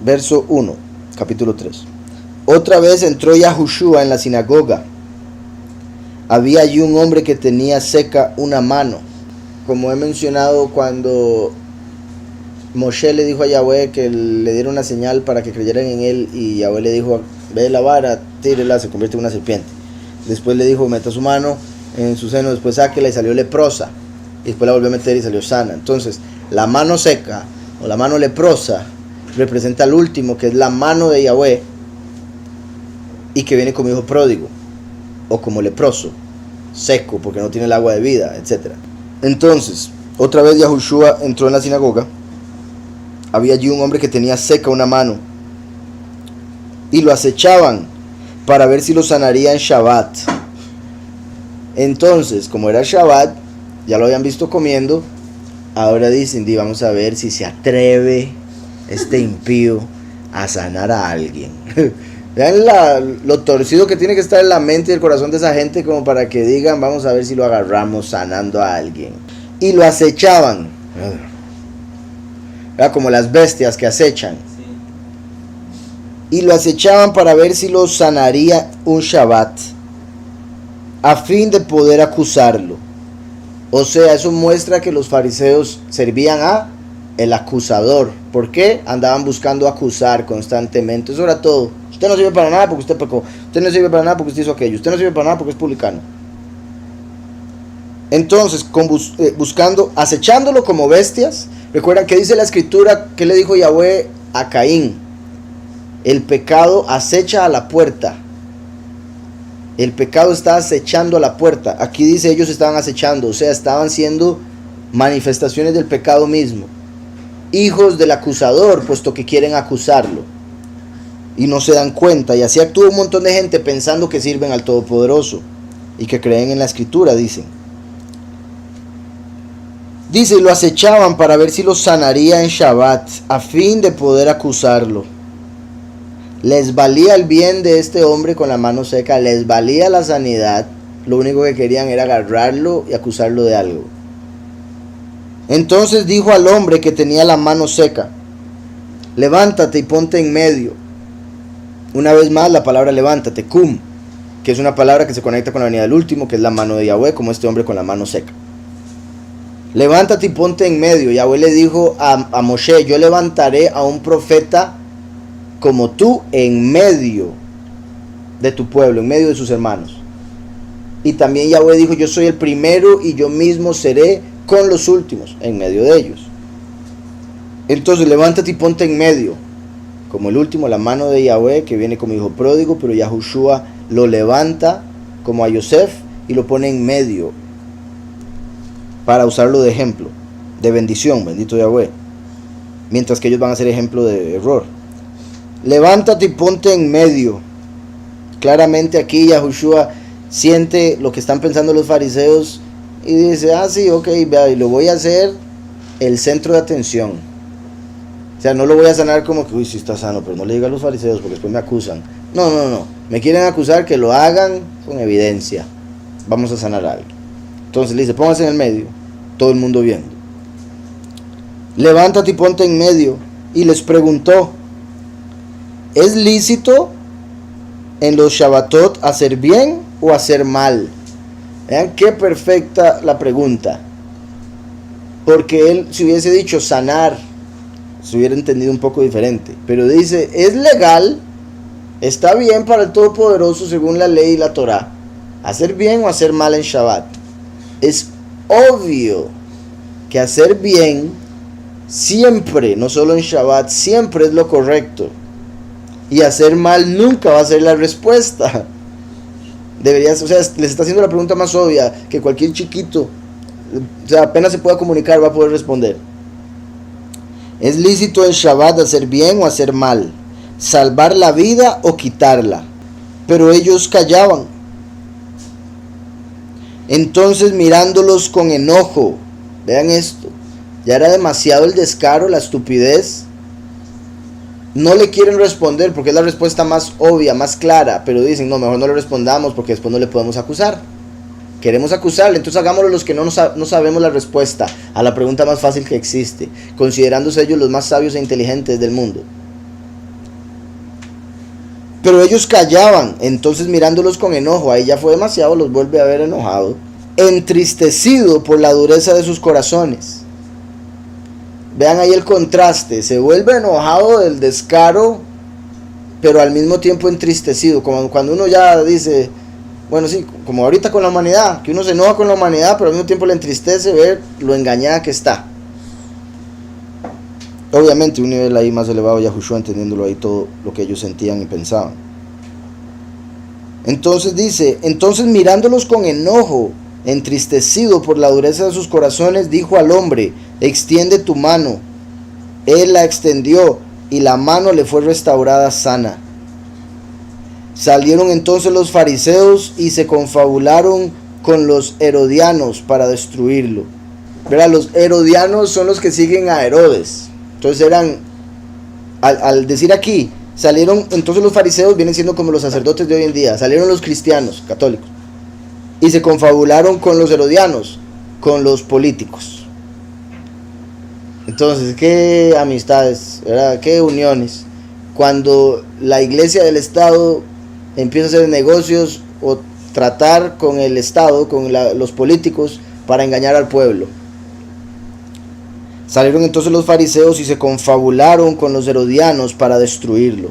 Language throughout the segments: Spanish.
verso 1, capítulo 3. Otra vez entró Yahushua en la sinagoga. Había allí un hombre que tenía seca una mano. Como he mencionado, cuando Moshe le dijo a Yahweh que le diera una señal para que creyeran en él, y Yahweh le dijo, ve la vara, tírela, se convierte en una serpiente. Después le dijo, meta su mano en su seno, después sáquela, y salió leprosa. Y después la volvió a meter y salió sana. Entonces, la mano seca o la mano leprosa representa al último, que es la mano de Yahweh, y que viene como hijo pródigo, o como leproso, seco, porque no tiene el agua de vida, etc. Entonces, otra vez Yahushua entró en la sinagoga. Había allí un hombre que tenía seca una mano, y lo acechaban para ver si lo sanaría en Shabbat. Entonces, como era Shabbat, ya lo habían visto comiendo, ahora dicen, vamos a ver si se atreve este impío a sanar a alguien. Vean lo torcido que tiene que estar en la mente y el corazón de esa gente, como para que digan, vamos a ver si lo agarramos sanando a alguien. Y lo acechaban. Era como las bestias que acechan. Y lo acechaban para ver si lo sanaría un Shabbat, a fin de poder acusarlo. O sea, eso muestra que los fariseos servían a el acusador. ¿Por qué? Andaban buscando acusar constantemente. Eso era todo. Usted no sirve para nada porque usted pecó. Usted no sirve para nada porque usted hizo aquello. Usted no sirve para nada porque es publicano. Entonces, buscando, acechándolo como bestias. Recuerdan que dice la escritura, que le dijo Yahweh a Caín: el pecado acecha a la puerta. El pecado está acechando a la puerta. Aquí dice, ellos estaban acechando, o sea, estaban siendo manifestaciones del pecado mismo, hijos del acusador, puesto que quieren acusarlo y no se dan cuenta. Y así actúa un montón de gente pensando que sirven al Todopoderoso y que creen en la escritura. Dice, y lo acechaban para ver si lo sanaría en Shabbat, a fin de poder acusarlo. Les valía el bien de este hombre con la mano seca, les valía la sanidad. Lo único que querían era agarrarlo y acusarlo de algo. Entonces dijo al hombre que tenía la mano seca: levántate y ponte en medio. Una vez más la palabra levántate, kum, que es una palabra que se conecta con la venida del último, que es la mano de Yahweh, como este hombre con la mano seca. Levántate y ponte en medio. Yahweh le dijo a Moshe: yo levantaré a un profeta como tú en medio de tu pueblo, en medio de sus hermanos. Y también Yahweh dijo: yo soy el primero y yo mismo seré con los últimos en medio de ellos. Entonces levántate y ponte en medio, como el último, la mano de Yahweh, que viene como hijo pródigo, pero Yahushua lo levanta como a Yosef y lo pone en medio para usarlo de ejemplo, de bendición, bendito Yahweh, mientras que ellos van a ser ejemplo de error. Levántate y ponte en medio. Claramente aquí Yahushua siente lo que están pensando los fariseos y dice: sí, ok, vea, y lo voy a hacer el centro de atención. O sea, no lo voy a sanar como que, uy, sí está sano, pero no le diga a los fariseos porque después me acusan. No, me quieren acusar, que lo hagan con evidencia. Vamos a sanar a alguien. Entonces le dice: póngase en el medio, todo el mundo viendo. Levántate y ponte en medio. Y les preguntó: ¿es lícito en los Shabbatot hacer bien o hacer mal? Vean qué perfecta la pregunta. Porque él, si hubiese dicho sanar, se hubiera entendido un poco diferente. Pero dice: es legal, está bien para el Todopoderoso según la ley y la Torah, hacer bien o hacer mal en Shabbat. Es obvio que hacer bien siempre, no solo en Shabbat, siempre es lo correcto. Y hacer mal nunca va a ser la respuesta. Deberías, o sea, les está haciendo la pregunta más obvia que cualquier chiquito, o sea, apenas se pueda comunicar, va a poder responder. ¿Es lícito en Shabbat hacer bien o hacer mal? ¿Salvar la vida o quitarla? Pero ellos callaban. Entonces, mirándolos con enojo, vean esto, ya era demasiado el descaro, la estupidez. No le quieren responder porque es la respuesta más obvia, más clara, pero dicen: no, mejor no le respondamos porque después no le podemos acusar. Queremos acusarle, entonces hagámoslo los que no sabemos la respuesta a la pregunta más fácil que existe, considerándose ellos los más sabios e inteligentes del mundo. Pero ellos callaban. Entonces mirándolos con enojo, ahí ya fue demasiado, los vuelve a ver enojado, entristecido por la dureza de sus corazones. Vean ahí el contraste, se vuelve enojado del descaro, pero al mismo tiempo entristecido, como cuando uno ya dice, bueno, sí, como ahorita con la humanidad, que uno se enoja con la humanidad, pero al mismo tiempo le entristece ver lo engañada que está. Obviamente un nivel ahí más elevado, Yahushua entendiéndolo ahí todo lo que ellos sentían y pensaban. Entonces dice, entonces mirándolos con enojo, entristecido por la dureza de sus corazones, dijo al hombre, extiende tu mano. Él la extendió y la mano le fue restaurada sana. Salieron entonces los fariseos y se confabularon con los herodianos para destruirlo. ¿Verdad? Los herodianos son los que siguen a Herodes. Entonces eran, al decir aquí, salieron, entonces los fariseos vienen siendo como los sacerdotes de hoy en día. Salieron los cristianos, católicos, y se confabularon con los herodianos, con los políticos. Entonces, qué amistades, ¿verdad? Qué uniones. Cuando la iglesia del Estado empieza a hacer negocios o tratar con el Estado, con los políticos, para engañar al pueblo. Salieron entonces los fariseos y se confabularon con los herodianos para destruirlo.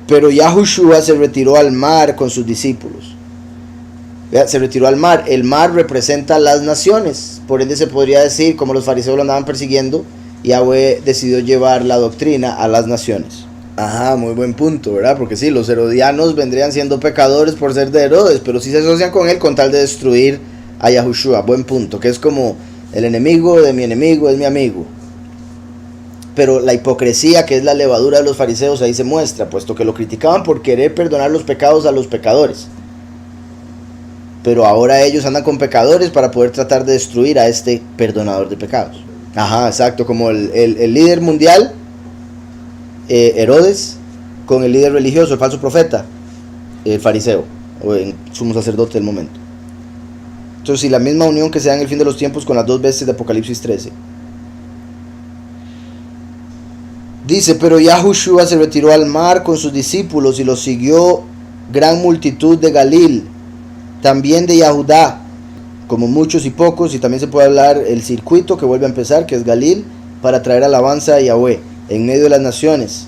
Pero Yahushua se retiró al mar con sus discípulos. Se retiró al mar. El mar representa las naciones. Por ende se podría decir, como los fariseos lo andaban persiguiendo, Yahweh decidió llevar la doctrina a las naciones. Ajá, muy buen punto, ¿verdad? Porque sí, los herodianos vendrían siendo pecadores por ser de Herodes, pero sí se asocian con él con tal de destruir a Yahushua. Buen punto, que es como el enemigo de mi enemigo es mi amigo. Pero la hipocresía, que es la levadura de los fariseos, ahí se muestra, puesto que lo criticaban por querer perdonar los pecados a los pecadores. Pero ahora ellos andan con pecadores para poder tratar de destruir a este perdonador de pecados. Ajá, exacto, como el líder mundial, Herodes, con el líder religioso, el falso profeta, el fariseo, o el sumo sacerdote del momento. Entonces, sí, la misma unión que se da en el fin de los tiempos con las dos bestias de Apocalipsis 13. Dice, pero Yahushua se retiró al mar con sus discípulos y los siguió gran multitud de Galil, también de Yahudá, como muchos y pocos, y también se puede hablar el circuito que vuelve a empezar, que es Galil, para traer alabanza a Yahweh, en medio de las naciones,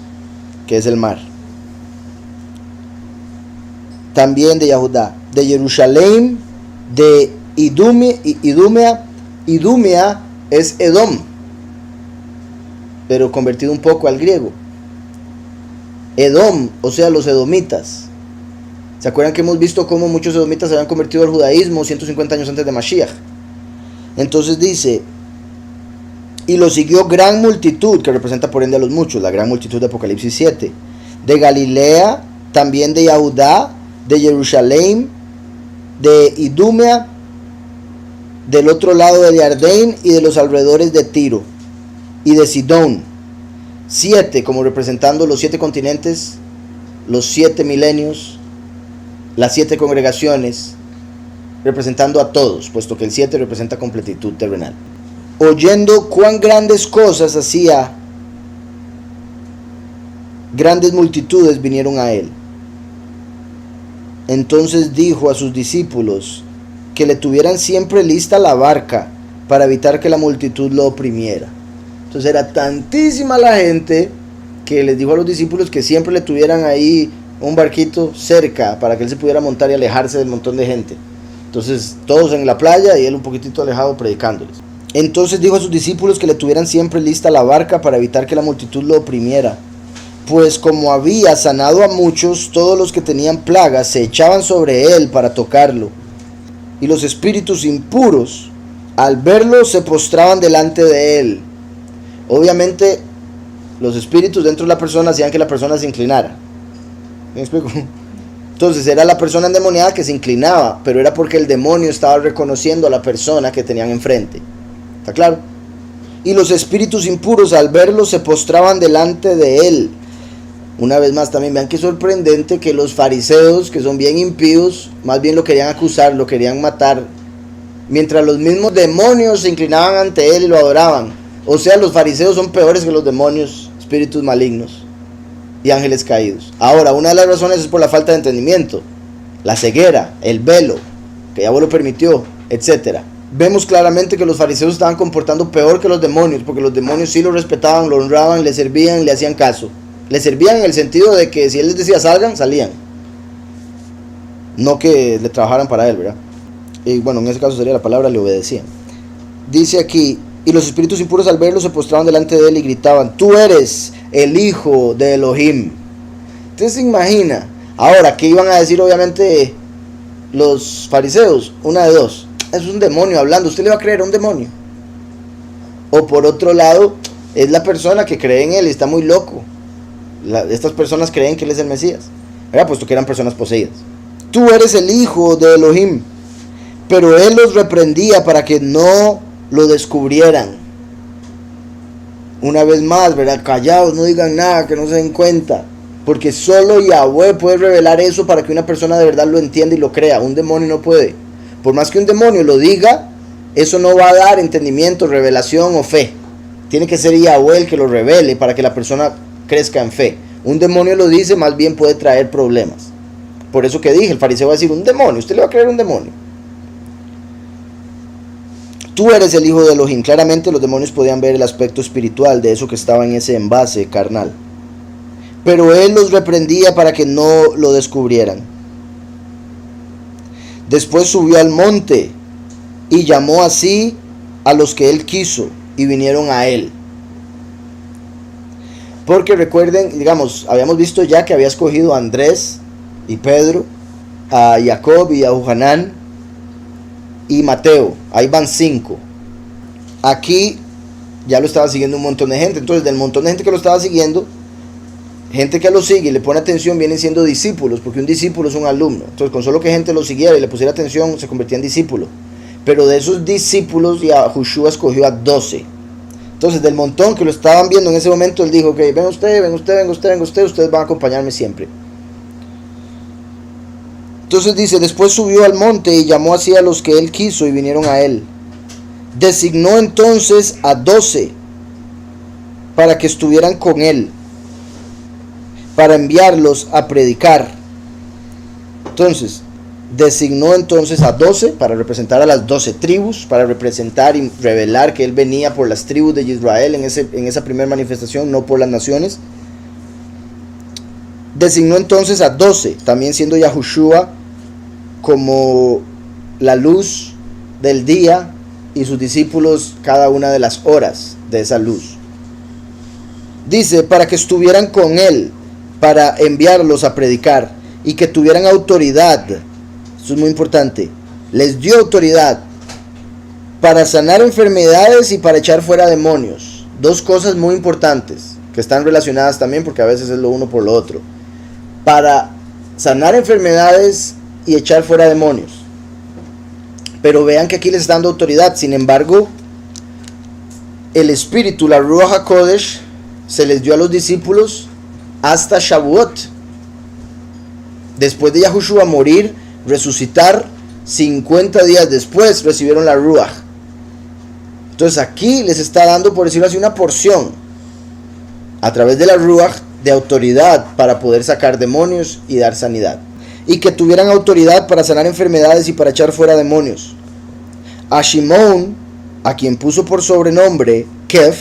que es el mar. También de Yahudá, de Jerusalén, de Idumea. Idumea es Edom, pero convertido un poco al griego. Edom, o sea, los edomitas. ¿Se acuerdan que hemos visto cómo muchos edomitas se habían convertido al judaísmo 150 años antes de Mashiach? Entonces dice, y lo siguió gran multitud, que representa por ende a los muchos, la gran multitud de Apocalipsis 7, de Galilea, también de Yahudá, de Jerusalén, de Idumea, del otro lado del Jardín y de los alrededores de Tiro y de Sidón. 7 como representando los 7 continentes, los 7 milenios, las 7 congregaciones, representando a todos, puesto que el 7 representa completitud terrenal. Oyendo cuán grandes cosas hacía, grandes multitudes vinieron a él. Entonces dijo a sus discípulos que le tuvieran siempre lista la barca para evitar que la multitud lo oprimiera. Entonces era tantísima la gente que les dijo a los discípulos que siempre le tuvieran ahí un barquito cerca para que él se pudiera montar y alejarse del montón de gente. Entonces todos en la playa y él un poquitito alejado predicándoles. Entonces dijo a sus discípulos que le tuvieran siempre lista la barca para evitar que la multitud lo oprimiera. Pues como había sanado a muchos, todos los que tenían plagas se echaban sobre él para tocarlo. Y los espíritus impuros, al verlo, se postraban delante de él. Obviamente, los espíritus dentro de la persona hacían que la persona se inclinara. ¿Me explico? Entonces era la persona endemoniada que se inclinaba, pero era porque el demonio estaba reconociendo a la persona que tenían enfrente. ¿Está claro? Y los espíritus impuros, al verlo, se postraban delante de él. Una vez más también vean que sorprendente que los fariseos, que son bien impíos, más bien lo querían acusar, lo querían matar, mientras los mismos demonios se inclinaban ante él y lo adoraban. O sea, los fariseos son peores que los demonios, espíritus malignos. y ángeles caídos. Ahora, una de las razones es por la falta de entendimiento, la ceguera, el velo, que Yahweh lo permitió, etc. Vemos claramente que los fariseos estaban comportando peor que los demonios, porque los demonios sí lo respetaban, lo honraban, le servían, le hacían caso. Le servían en el sentido de que si él les decía salgan, salían. No que le trabajaran para él, ¿verdad? Y bueno, en ese caso sería la palabra, le obedecían. Dice aquí, y los espíritus impuros al verlo se postraban delante de él y gritaban, tú eres el hijo de Elohim. Entonces se imagina, ahora, ¿qué iban a decir obviamente los fariseos? Una de dos, es un demonio hablando, ¿usted le va a creer a un demonio? O por otro lado, es la persona que cree en él y está muy loco. Estas personas creen que él es el Mesías, ¿verdad? Puesto que eran personas poseídas. Tú eres el hijo de Elohim. Pero él los reprendía para que no lo descubrieran. Una vez más, ¿verdad? Callados, no digan nada, que no se den cuenta. Porque solo Yahweh puede revelar eso para que una persona de verdad lo entienda y lo crea. Un demonio no puede. Por más que un demonio lo diga, eso no va a dar entendimiento, revelación o fe. Tiene que ser Yahweh el que lo revele para que la persona crezca en fe. Un demonio lo dice, más bien puede traer problemas. Por eso que dije, el fariseo va a decir, un demonio, ¿usted le va a creer un demonio? Tú eres el hijo de Elohim. Claramente los demonios podían ver el aspecto espiritual de eso que estaba en ese envase carnal. Pero él los reprendía para que no lo descubrieran. Después subió al monte y llamó así a los que él quiso y vinieron a él. Porque recuerden, digamos, habíamos visto ya que había escogido a Andrés y Pedro, a Jacob y a Johanán y Mateo. Ahí van 5. Aquí ya lo estaba siguiendo un montón de gente. Entonces, del montón de gente que lo estaba siguiendo, gente que lo sigue y le pone atención, vienen siendo discípulos, porque un discípulo es un alumno. Entonces, con solo que gente lo siguiera y le pusiera atención, se convertía en discípulo. Pero de esos discípulos, Yahushua escogió a 12. Entonces, del montón que lo estaban viendo en ese momento, él dijo, ok, ven usted, ustedes van a acompañarme siempre. Entonces dice, después subió al monte y llamó así a los que él quiso y vinieron a él. Designó entonces a 12 para que estuvieran con él, para enviarlos a predicar. Entonces, designó entonces a 12 para representar a las 12 tribus, para representar y revelar que él venía por las tribus de Israel en esa primera manifestación, no por las naciones. Designó entonces a 12, también siendo Yahushua como la luz del día y sus discípulos cada una de las horas de esa luz. Dice, para que estuvieran con él, para enviarlos a predicar y que tuvieran autoridad. Eso es muy importante. Les dio autoridad para sanar enfermedades y para echar fuera demonios. Dos cosas muy importantes que están relacionadas también porque a veces es lo uno por lo otro. Para sanar enfermedades y echar fuera demonios. Pero vean que aquí les está dando autoridad. Sin embargo, el Espíritu, la Ruach HaKodesh, se les dio a los discípulos hasta Shavuot. Después de Yahushua morir, resucitar, 50 días después recibieron la Ruach. Entonces aquí les está dando, por decirlo así, una porción a través de la Ruach de autoridad para poder sacar demonios y dar sanidad. Y que tuvieran autoridad para sanar enfermedades y para echar fuera demonios. A Shimón, a quien puso por sobrenombre Kef.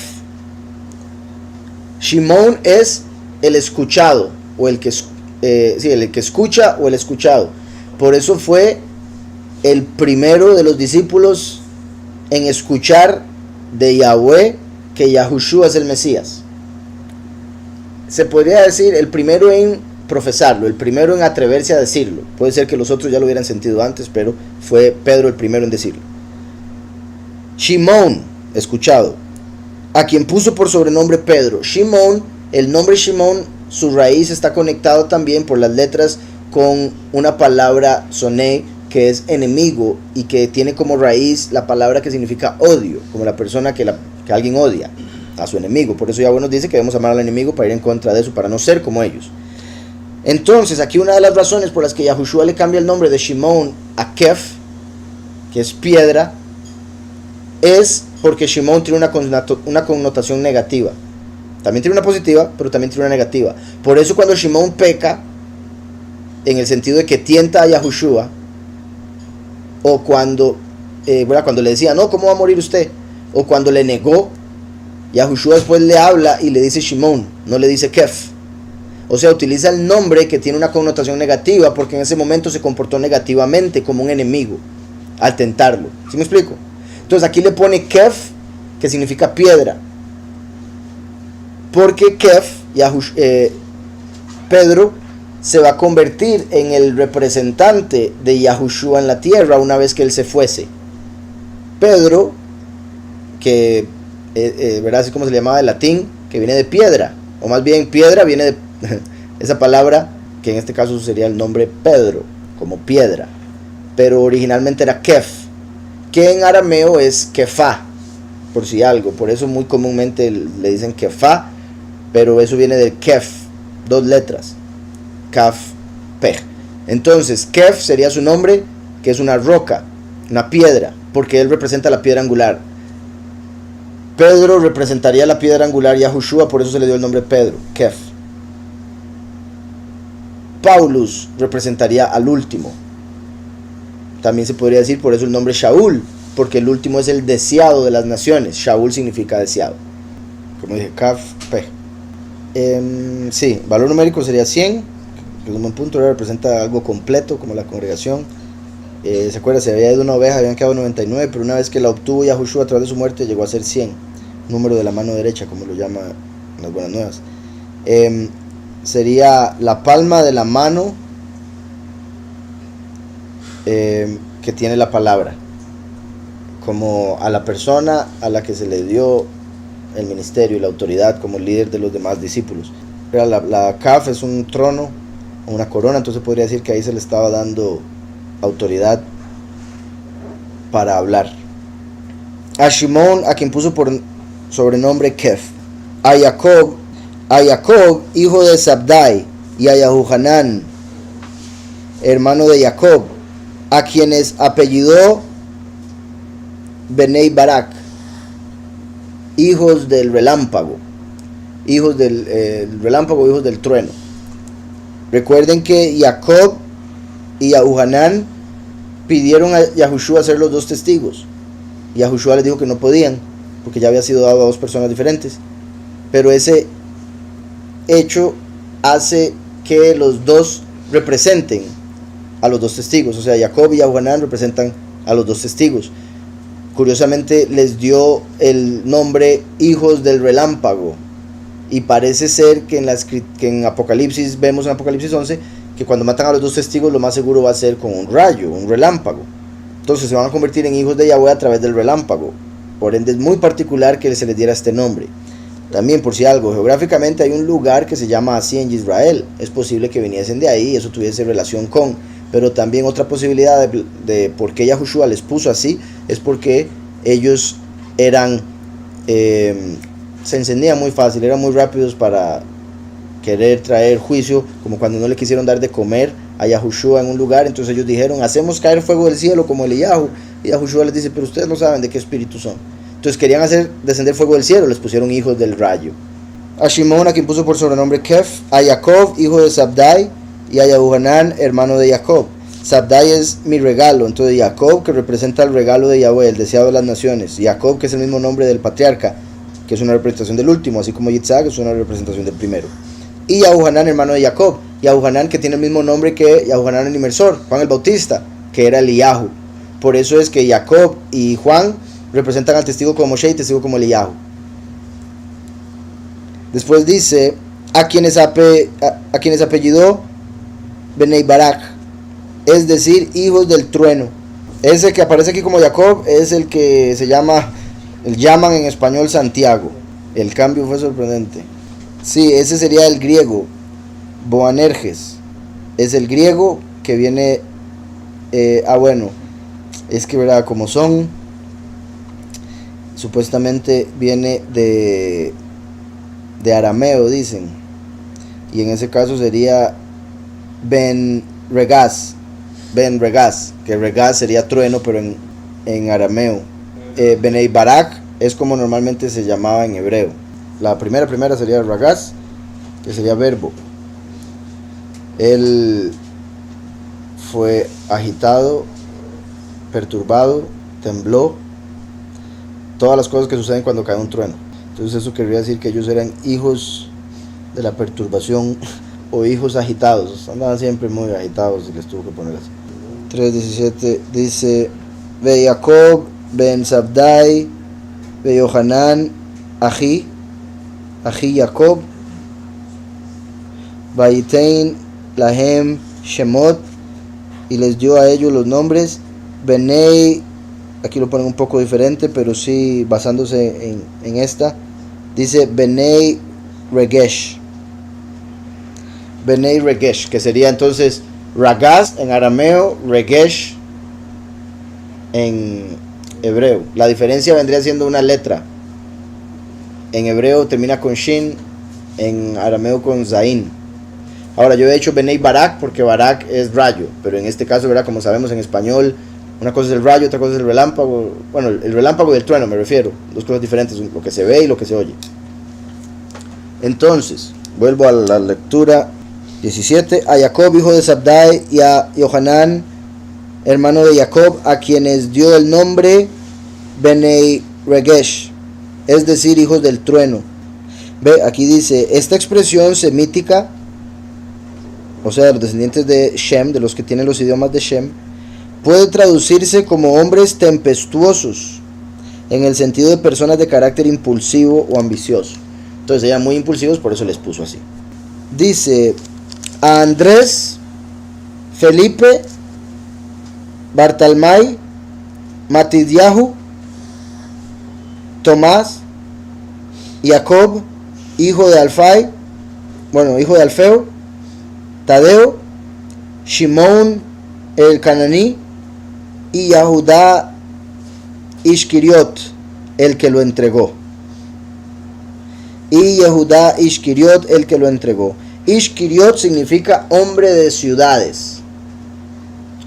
Shimón es el escuchado, o el que escucha o el escuchado. Por eso fue el primero de los discípulos en escuchar de Yahweh que Yahushua es el Mesías. Se podría decir el primero en profesarlo, el primero en atreverse a decirlo. Puede ser que los otros ya lo hubieran sentido antes, pero fue Pedro el primero en decirlo. Shimón, escuchado, a quien puso por sobrenombre Pedro. Shimón, el nombre Shimón, su raíz está conectado también por las letras con una palabra soné, que es enemigo, y que tiene como raíz la palabra que significa odio, como la persona que alguien odia a su enemigo. Por eso Yahweh nos dice que debemos amar al enemigo para ir en contra de eso, para no ser como ellos. Entonces, aquí una de las razones por las que Yahushua le cambia el nombre de Shimón a Kef, que es piedra, es porque Shimón tiene una connotación negativa. También tiene una positiva, pero también tiene una negativa. Por eso cuando Shimón peca, en el sentido de que tienta a Yahushua, o cuando le decía, no, ¿cómo va a morir usted? O cuando le negó, Yahushua después le habla y le dice Shimón, no le dice Kef. O sea, utiliza el nombre que tiene una connotación negativa porque en ese momento se comportó negativamente como un enemigo al tentarlo. ¿Sí me explico? Entonces aquí le pone Kef, que significa piedra. Porque Kef, Pedro, se va a convertir en el representante de Yahushua en la tierra una vez que él se fuese. Pedro, que ¿verdad? Así como se le llamaba en latín, que viene de piedra, o más bien piedra viene de esa palabra, que en este caso sería el nombre Pedro, como piedra, pero originalmente era Kef, que en arameo es Kefá, por si algo, por eso muy comúnmente le dicen Kefá, pero eso viene del Kef, 2 letras, Kaf, Pej. Entonces Kef sería su nombre, que es una roca, una piedra, porque él representa la piedra angular. Pedro representaría la piedra angular Yahushua, por eso se le dio el nombre Pedro, Kef. Paulus representaría al último. También se podría decir por eso el nombre Shaul, porque el último es el deseado de las naciones. Shaul significa deseado. Como dije, Kaf, P. Sí, valor numérico sería 100, que es un buen punto, representa algo completo, como la congregación. ¿Se acuerda? Se había ido una oveja, habían quedado 99, pero una vez que la obtuvo Yahushua a través de su muerte llegó a ser 100, número de la mano derecha, como lo llama en las Buenas Nuevas. Sería la palma de la mano que tiene la palabra, como a la persona a la que se le dio el ministerio y la autoridad como líder de los demás discípulos. La Kaf es un trono, una corona, entonces podría decir que ahí se le estaba dando autoridad para hablar. A Shimón, a quien puso por sobrenombre Kef. A Jacob, hijo de Sabdai, y a Yahuhanán, hermano de Jacob, a quienes apellidó Benei Barak, hijos del relámpago, hijos del relámpago, hijos del trueno. Recuerden que Jacob y Yahuhanán pidieron a Yahushua ser los 2 testigos. Yahushua les dijo que no podían, porque ya había sido dado a 2 personas diferentes. Pero ese hecho hace que los 2 representen a los 2 testigos. O sea, Jacob y Yahuhanán representan a los 2 testigos. Curiosamente les dio el nombre hijos del relámpago. Y parece ser que en Apocalipsis, vemos en Apocalipsis 11, que cuando matan a los 2 testigos lo más seguro va a ser con un rayo, un relámpago. Entonces se van a convertir en hijos de Yahweh a través del relámpago. Por ende es muy particular que se les diera este nombre. También, por si algo, geográficamente hay un lugar que se llama así en Israel. Es posible que viniesen de ahí y eso tuviese relación con. Pero también otra posibilidad de por qué Yahushua les puso así es porque ellos eran se encendían muy fácil, eran muy rápidos para querer traer juicio, como cuando no le quisieron dar de comer a Yahushua en un lugar. Entonces ellos dijeron, hacemos caer fuego del cielo como Eliyahu, y Yahushua les dice, pero ustedes no saben de qué espíritu son. Entonces querían hacer descender fuego del cielo, les pusieron hijos del rayo. A Shimón, a quien puso por sobrenombre Kef, a Jacob, hijo de Sabdai, y a Yahuhanán, hermano de Jacob. Sabdai es mi regalo, entonces Jacob, que representa el regalo de Yahweh, el deseado de las naciones. Jacob, que es el mismo nombre del patriarca, que es una representación del último, así como Yitzhak es una representación del primero. Y Yahuhanán, hermano de Jacob. Yahuhanán, que tiene el mismo nombre que Yahuhanán el Inmersor, Juan el Bautista, que era Eliyahu. Por eso es que Jacob y Juan representan al testigo como Moshe y testigo como Eliyahu. Después dice, a quienes apellidó Benei Barak, es decir, hijos del trueno. Ese que aparece aquí como Jacob es el que se llama, llaman en español Santiago. El cambio fue sorprendente. Sí, ese sería el griego, Boanerges. Es el griego que viene, bueno, es que verdad, como son, supuestamente viene de arameo, dicen. Y en ese caso sería Ben Regaz, que Regaz sería trueno, pero en arameo. Benei Barak es como normalmente se llamaba en hebreo. La primera sería ragaz, que sería verbo. Él fue agitado, perturbado, tembló, todas las cosas que suceden cuando cae un trueno. Entonces eso querría decir que ellos eran hijos de la perturbación o hijos agitados, andaban siempre muy agitados y les tuvo que poner así. 3:17 dice: Ve Jacob ben Sabdai, ve Yohanan, Aji Jacob, Vaitein Lahem Shemot, y les dio a ellos los nombres Benei, aquí lo ponen un poco diferente, pero sí basándose en esta, dice Benei Regesh, que sería entonces Ragaz en arameo, Regesh en hebreo. La diferencia vendría siendo una letra. En hebreo termina con Shin, en arameo con Zain. Ahora, yo he hecho Benei Barak porque Barak es rayo, pero en este caso, ¿verdad? Como sabemos en español, una cosa es el rayo, otra cosa es el relámpago. Bueno, el relámpago y el trueno me refiero, dos cosas diferentes, lo que se ve y lo que se oye. Entonces, vuelvo a la lectura 17. A Jacob, hijo de Sabdai, y a Yohanan, hermano de Jacob, a quienes dio el nombre Benei Regesh, es decir, hijos del trueno. Ve, aquí dice, esta expresión semítica, o sea, los descendientes de Shem, de los que tienen los idiomas de Shem, puede traducirse como hombres tempestuosos, en el sentido de personas de carácter impulsivo o ambicioso. Entonces eran muy impulsivos, por eso les puso así. Dice, a Andrés, Felipe, Bartalmay, Matidyahu, Tomás, Jacob, hijo de Alfeo, Tadeo, Shimón el Cananí, y Yahudá Ishkiriot, el que lo entregó. Ishkiriot significa hombre de ciudades.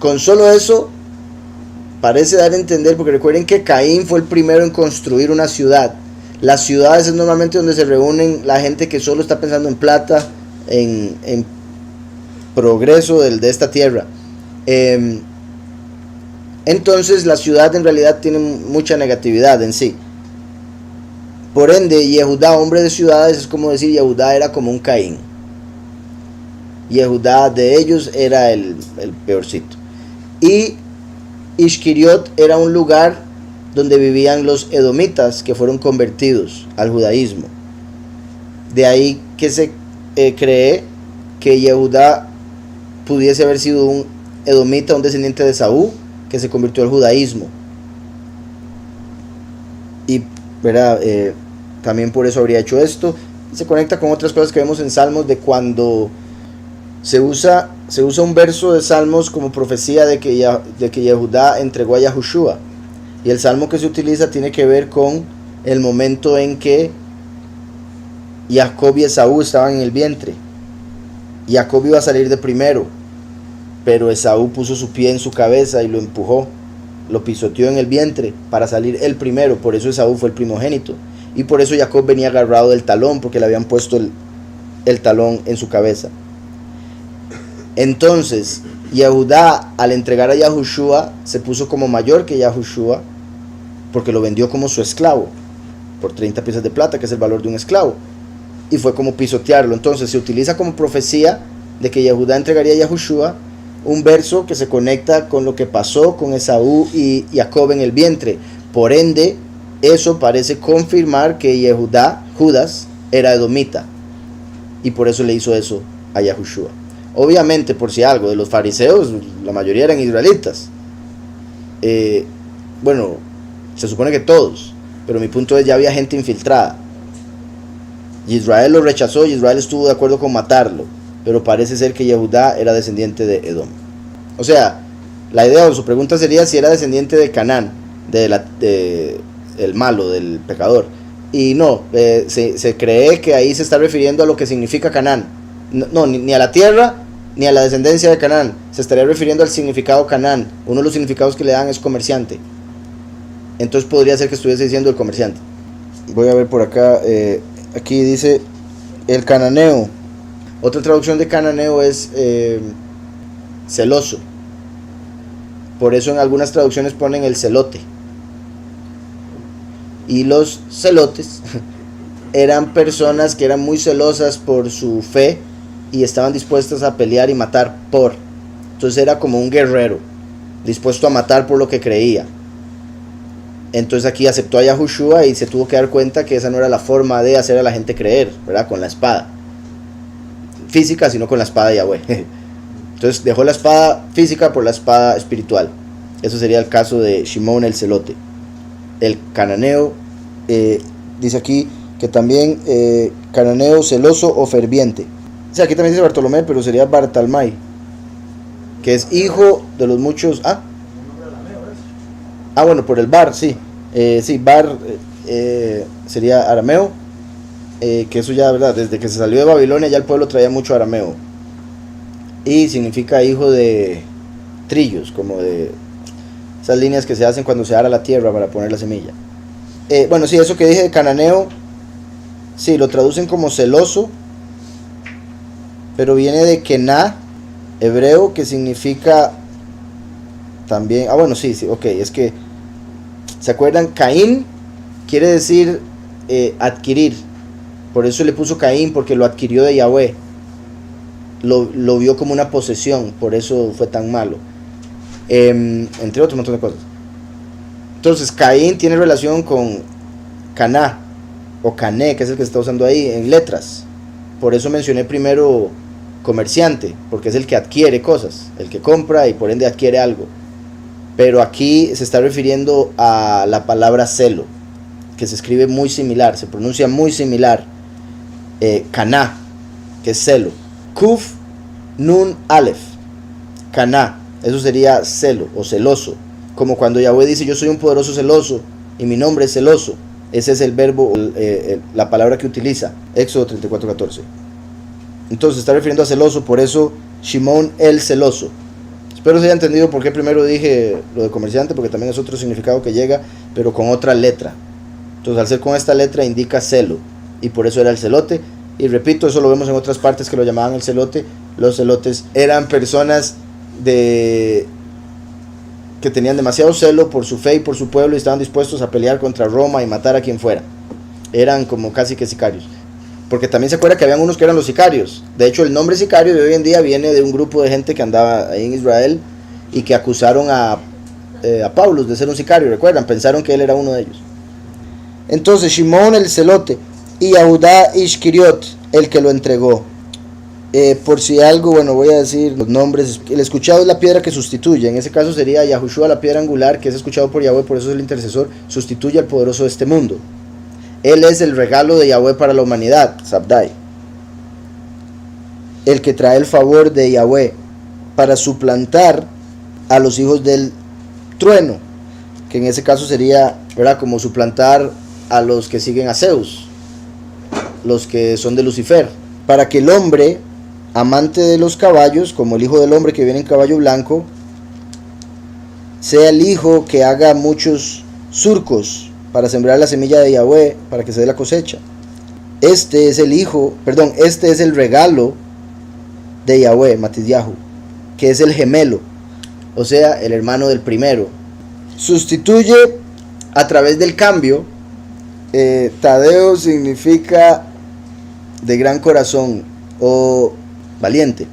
Con solo eso parece dar a entender, porque recuerden que Caín fue el primero en construir una ciudad. Las ciudades es normalmente donde se reúnen la gente que solo está pensando en plata, en progreso de esta tierra. Entonces la ciudad en realidad tiene mucha negatividad en sí. Por ende, Yehudá, hombre de ciudades, es como decir Yehudá era como un Caín. Yehudá de ellos era el peorcito. Y Ishkiriot era un lugar donde vivían los edomitas que fueron convertidos al judaísmo. De ahí que se cree que Yehudá pudiese haber sido un edomita, un descendiente de Saúl, que se convirtió al judaísmo. Y ¿verdad? También por eso habría hecho esto. Se conecta con otras cosas que vemos en Salmos, de cuando se usa un verso de Salmos como profecía de que Yehudá entregó a Yahushua. Y el salmo que se utiliza tiene que ver con el momento en que Jacob y Esaú estaban en el vientre. Jacob iba a salir de primero, pero Esaú puso su pie en su cabeza y lo empujó, lo pisoteó en el vientre para salir el primero. Por eso Esaú fue el primogénito, y por eso Jacob venía agarrado del talón, porque le habían puesto el talón en su cabeza. Entonces Yehudá, al entregar a Yahushua, se puso como mayor que Yahushua, porque lo vendió como su esclavo por 30 piezas de plata, que es el valor de un esclavo, y fue como pisotearlo. Entonces se utiliza como profecía de que Yehudá entregaría a Yahushua, un verso que se conecta con lo que pasó con Esaú y Jacob en el vientre. Por ende, eso parece confirmar que Judas, era edomita, y por eso le hizo eso a Yahushua. Obviamente, por si algo, de los fariseos, la mayoría eran israelitas. Bueno, se supone que todos, pero mi punto es, ya había gente infiltrada. Y Israel lo rechazó, y Israel estuvo de acuerdo con matarlo, pero parece ser que Yehudá era descendiente de Edom. O sea, la idea o su pregunta sería si era descendiente de Canaán, el malo, del pecador. Y no, se cree que ahí se está refiriendo a lo que significa Canaán. No, ni a la tierra, ni a la descendencia de Canaán. Se estaría refiriendo al significado Canaán. Uno de los significados que le dan es comerciante. Entonces podría ser que estuviese diciendo el comerciante. Voy a ver por acá. aquí dice el cananeo. Otra traducción de cananeo es celoso. Por eso en algunas traducciones ponen el celote. Y los celotes eran personas que eran muy celosas por su fe y estaban dispuestas a pelear y matar por. Entonces era como un guerrero, dispuesto a matar por lo que creía. Entonces aquí aceptó a Yahushua y se tuvo que dar cuenta que esa no era la forma de hacer a la gente creer, ¿verdad? Con la espada física, sino con la espada de Yahweh. Entonces dejó la espada física por la espada espiritual. Eso sería el caso de Shimón el celote. El cananeo, dice aquí que también cananeo celoso o ferviente. O sea, aquí también dice Bartolomé, pero sería Bartalmai, que es hijo de los muchos. Bueno, por el bar, sí. Sí, bar sería arameo. Que eso ya, ¿verdad? Desde que se salió de Babilonia ya el pueblo traía mucho arameo. Y significa hijo de trillos, como de esas líneas que se hacen cuando se ara la tierra para poner la semilla. Bueno, sí, eso que dije de cananeo, sí, lo traducen como celoso, pero viene de kená, hebreo, que significa también, bueno, sí, ok, es que, ¿se acuerdan? Caín quiere decir adquirir, por eso le puso Caín, porque lo adquirió de Yahweh, lo vio como una posesión, por eso fue tan malo, entre otros montón de cosas. Entonces Caín tiene relación con Caná, o Cané, que es el que se está usando ahí en letras, por eso mencioné primero comerciante, porque es el que adquiere cosas, el que compra y por ende adquiere algo. Pero aquí se está refiriendo a la palabra celo, que se escribe muy similar, se pronuncia muy similar, Caná, que es celo. Kuf Nun Aleph, Caná, eso sería celo o celoso, como cuando Yahweh dice yo soy un poderoso celoso y mi nombre es celoso. Ese es el verbo, la palabra que utiliza, Éxodo 34:14. Entonces se está refiriendo a celoso, por eso Shimón el celoso. Espero se haya entendido por qué primero dije lo de comerciante, porque también es otro significado que llega, pero con otra letra. Entonces al ser con esta letra indica celo, y por eso era el celote. Y repito, eso lo vemos en otras partes que lo llamaban el celote. Los celotes eran personas que tenían demasiado celo por su fe y por su pueblo y estaban dispuestos a pelear contra Roma y matar a quien fuera. Eran como casi que sicarios. Porque también se acuerda que habían unos que eran los sicarios. De hecho, el nombre sicario de hoy en día viene de un grupo de gente que andaba ahí en Israel y que acusaron a Pablo de ser un sicario, ¿recuerdan? Pensaron que él era uno de ellos. Entonces, Shimón el celote y Yehudá Ishkiriot, el que lo entregó. Por si algo, bueno, voy a decir los nombres. El escuchado es la piedra que sustituye. En ese caso sería Yahushua, la piedra angular, que es escuchado por Yahweh, por eso es el intercesor, sustituye al poderoso de este mundo. Él es el regalo de Yahweh para la humanidad, Sabdai. El que trae el favor de Yahweh para suplantar a los hijos del trueno, que en ese caso sería, ¿verdad?, como suplantar a los que siguen a Zeus, los que son de Lucifer, para que el hombre, amante de los caballos, como el hijo del hombre que viene en caballo blanco, sea el hijo que haga muchos surcos para sembrar la semilla de Yahweh, para que se dé la cosecha. Este es el regalo de Yahweh, Matidyahu, que es el gemelo, o sea, el hermano del primero. Sustituye a través del cambio. Tadeo significa de gran corazón o valiente.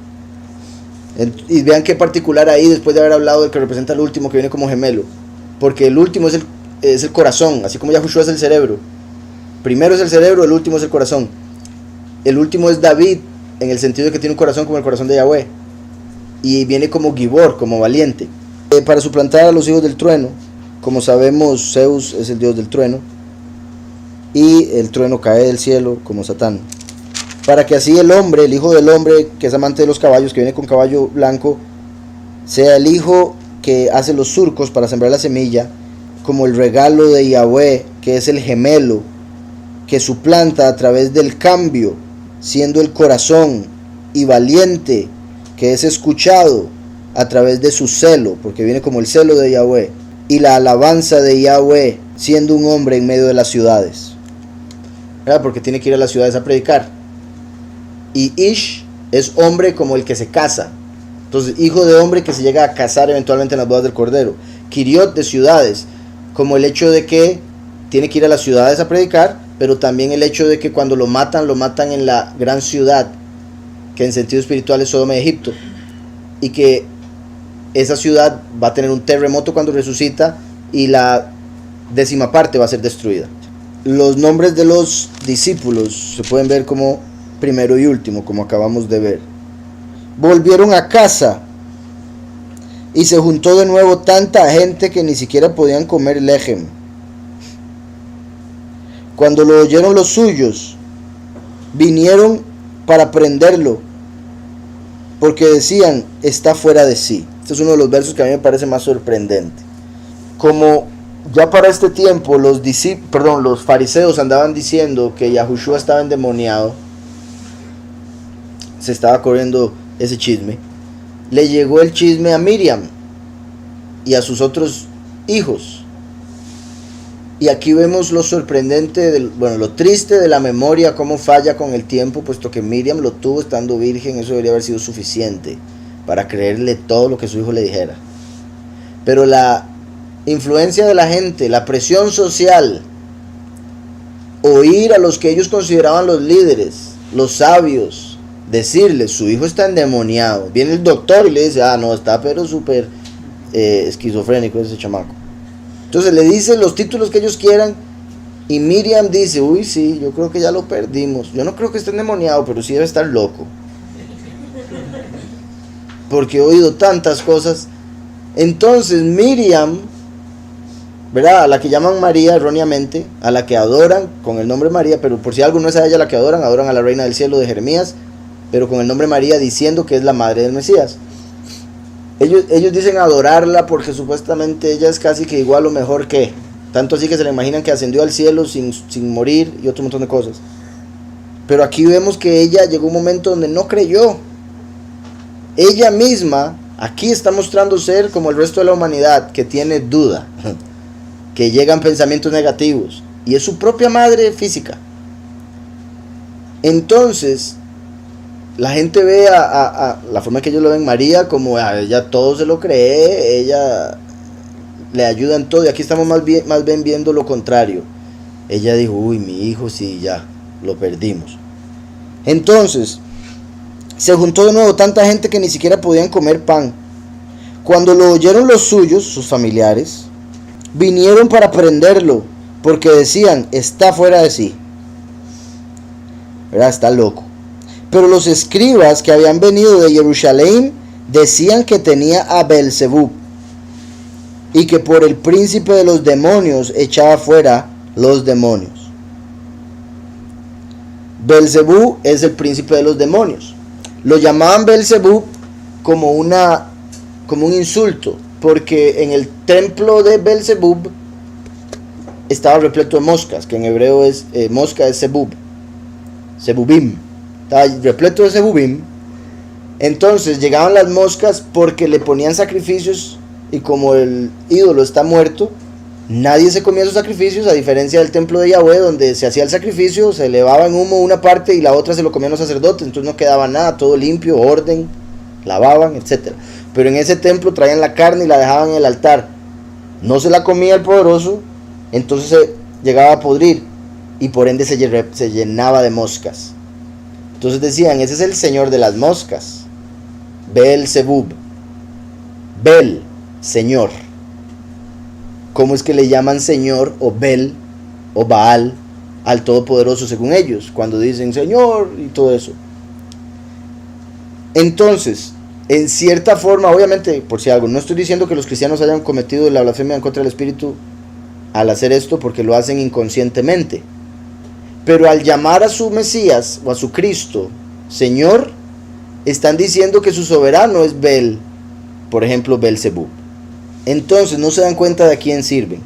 Y vean qué particular ahí, después de haber hablado del que representa el último, que viene como gemelo, porque el último es el corazón, así como Yahushua es el cerebro. Primero es el cerebro, el último es el corazón. El último es David, en el sentido de que tiene un corazón como el corazón de Yahweh, y viene como Gibor, como valiente, para suplantar a los hijos del trueno. Como sabemos, Zeus es el dios del trueno, y el trueno cae del cielo como Satán, para que así el hombre, el hijo del hombre, que es amante de los caballos, que viene con caballo blanco, sea el hijo que hace los surcos para sembrar la semilla, como el regalo de Yahweh, que es el gemelo, que suplanta a través del cambio, siendo el corazón, y valiente, que es escuchado a través de su celo, porque viene como el celo de Yahweh, y la alabanza de Yahweh, siendo un hombre en medio de las ciudades. ¿verdad? Porque tiene que ir a las ciudades a predicar. Y Ish es hombre como el que se casa. Entonces, hijo de hombre que se llega a casar eventualmente en las bodas del Cordero. Kiriot, de ciudades, como el hecho de que tiene que ir a las ciudades a predicar, pero también el hecho de que cuando lo matan en la gran ciudad, que en sentido espiritual es Sodoma y Egipto, y que esa ciudad va a tener un terremoto cuando resucita y la 10ª parte va a ser destruida. Los nombres de los discípulos se pueden ver como primero y último, como acabamos de ver. Volvieron a casa y se juntó de nuevo tanta gente que ni siquiera podían comer lejem. Cuando lo oyeron los suyos, vinieron para prenderlo, porque decían, está fuera de sí. Este es uno de los versos que a mí me parece más sorprendente. Como ya para este tiempo los fariseos andaban diciendo que Yahushua estaba endemoniado, se estaba corriendo ese chisme, le llegó el chisme a Miriam y a sus otros hijos. Y aquí vemos lo sorprendente, lo triste de la memoria, cómo falla con el tiempo, puesto que Miriam lo tuvo estando virgen. Eso debería haber sido suficiente para creerle todo lo que su hijo le dijera. Pero la influencia de la gente, la presión social, oír a los que ellos consideraban los líderes, los sabios, decirles, su hijo está endemoniado. Viene el doctor y le dice, no, está pero súper esquizofrénico ese chamaco. Entonces le dicen los títulos que ellos quieran y Miriam dice, uy sí, yo creo que ya lo perdimos. Yo no creo que esté endemoniado, pero sí debe estar loco. Porque he oído tantas cosas. Entonces Miriam, ¿verdad? A la que llaman María erróneamente, a la que adoran con el nombre María, pero por si algo no es a ella la que adoran a la Reina del Cielo de Jeremías, pero con el nombre María, diciendo que es la madre del Mesías. Ellos dicen adorarla porque supuestamente ella es casi que igual o mejor que, tanto así que se le imaginan que ascendió al cielo sin morir y otro montón de cosas. Pero aquí vemos que ella llegó un momento donde no creyó. Ella misma aquí está mostrando ser como el resto de la humanidad, que tiene duda, que llegan pensamientos negativos, y es su propia madre física. Entonces la gente ve a la forma que ellos lo ven, María, como a ella todo se lo cree, ella le ayuda en todo, y aquí estamos más bien viendo lo contrario. Ella dijo, uy, mi hijo, sí, ya, lo perdimos. Entonces, se juntó de nuevo tanta gente que ni siquiera podían comer pan. Cuando lo oyeron los suyos, sus familiares, vinieron para prenderlo, porque decían, está fuera de sí. ¿Verdad? Está loco. Pero los escribas que habían venido de Jerusalén decían que tenía a Belzebub y que por el príncipe de los demonios echaba fuera los demonios. Belzebub es el príncipe de los demonios. Lo llamaban Belzebub como un insulto, porque en el templo de Belzebub estaba repleto de moscas, que en hebreo es mosca es Zebub, Zebubim. Estaba repleto de Zebubim. Entonces llegaban las moscas porque le ponían sacrificios, y como el ídolo está muerto, nadie se comía esos sacrificios, a diferencia del templo de Yahweh, donde se hacía el sacrificio, se elevaba en humo una parte y la otra se lo comían los sacerdotes, entonces no quedaba nada, todo limpio, orden, lavaban, etc. Pero en ese templo traían la carne y la dejaban en el altar, no se la comía el poderoso, entonces se llegaba a podrir y por ende se llenaba de moscas. Entonces decían, ese es el señor de las moscas, Belzebub. Bel, señor. ¿Cómo es que le llaman señor o Bel o Baal al Todopoderoso según ellos? Cuando dicen señor y todo eso. Entonces, en cierta forma, obviamente, por si algo, no estoy diciendo que los cristianos hayan cometido la blasfemia en contra del Espíritu al hacer esto, porque lo hacen inconscientemente. Pero al llamar a su Mesías o a su Cristo Señor, están diciendo que su soberano es Bel, por ejemplo Belzebub. Entonces no se dan cuenta de a quién sirven.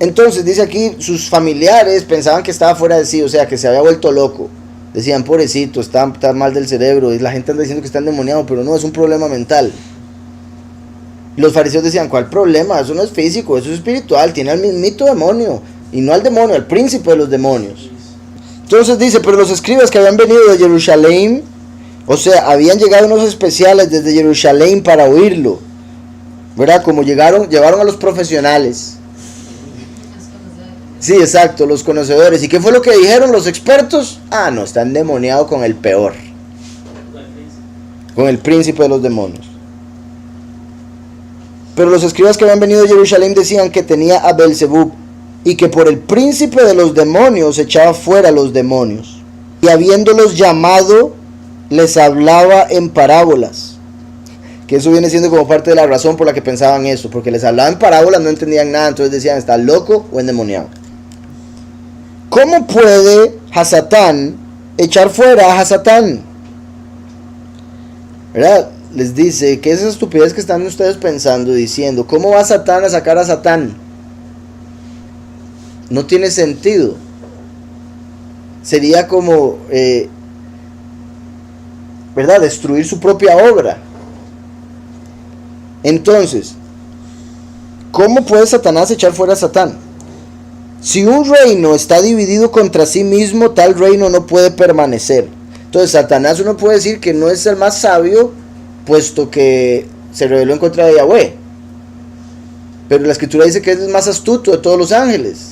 Entonces dice aquí, sus familiares pensaban que estaba fuera de sí, o sea que se había vuelto loco. Decían, pobrecito, está mal del cerebro, y la gente anda diciendo que está endemoniado, pero no, es un problema mental. Los fariseos decían, ¿cuál problema? Eso no es físico, eso es espiritual, tiene al mismito demonio, y no al demonio, al príncipe de los demonios. Entonces dice, pero los escribas que habían venido de Jerusalén, o sea, habían llegado unos especiales desde Jerusalén para oírlo, ¿verdad? Como llevaron a los profesionales. Sí, exacto, los conocedores. ¿Y qué fue lo que dijeron los expertos? Ah, no, está endemoniado con el peor. Con el príncipe de los demonios. Pero los escribas que habían venido de Jerusalén decían que tenía a Belzebub y que por el príncipe de los demonios echaba fuera a los demonios. Y habiéndolos llamado, les hablaba en parábolas. Que eso viene siendo como parte de la razón por la que pensaban eso. Porque les hablaba en parábolas, no entendían nada, entonces decían, ¿está loco o endemoniado? ¿Cómo puede Hasatán echar fuera a Hasatán? ¿Verdad? Les dice que esa estupidez que están ustedes pensando, diciendo, ¿cómo va Satán a sacar a Satán? No tiene sentido. Sería como, ¿verdad? Destruir su propia obra. Entonces, ¿cómo puede Satanás echar fuera a Satán? Si un reino está dividido contra sí mismo, tal reino no puede permanecer. Entonces Satanás, uno puede decir que no es el más sabio, puesto que se rebeló en contra de Yahweh. Pero la escritura dice que es el más astuto de todos los ángeles.